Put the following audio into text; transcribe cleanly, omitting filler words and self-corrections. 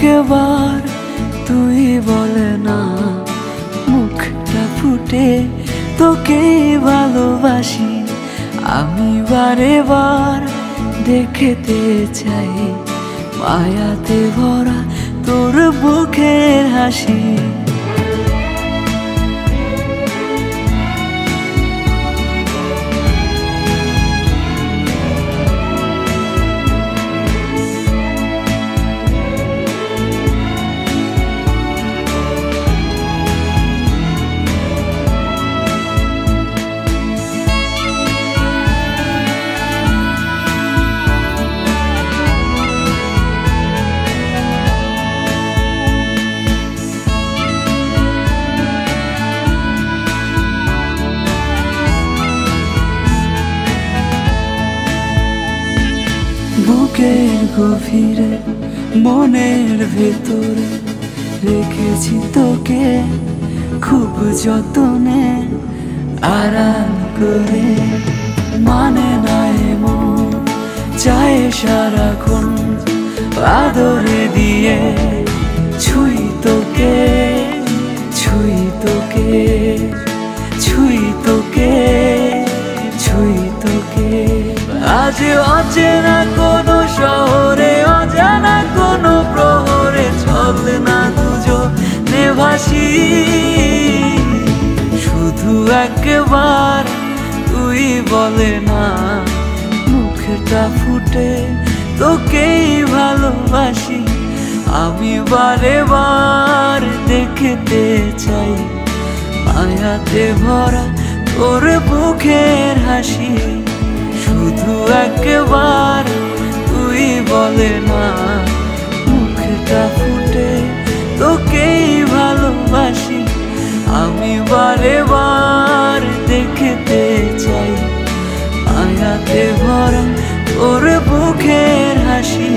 একবার তুই বলে না মুখটা ফুটে তোকেই ভালোবাসি আমি বারে বার দেখতে চাই মায়াতে ভরা তোর বুকের হাসি বুকের গভীরে মনের ভেতরে রেখেছি তোকে খুব যতনে আড়াল করে মানে না এমন চায় সারাক্ষণ আদরে দিয়ে ছুঁই তোকে ছুঁই তোকে ছুঁই তোকে ছুঁই তোকে আজ অচেনা কোনো শহরে অজানা কোনো প্রহরে চলে না দুজনে ভাসি শুধু একবার তুই বলে না মুখটা ফুটে তোকেই ভালোবাসি আমি বারে বার দেখতে চাই মায়াতে ভরা তোর বুকের হাসি শুধু একবার তুই বলে না মুখটা ফুটে তোকেই ভালোবাসি আমি বারে বার দেখতে চাই মায়াতে ভরা তোর বুকের হাসি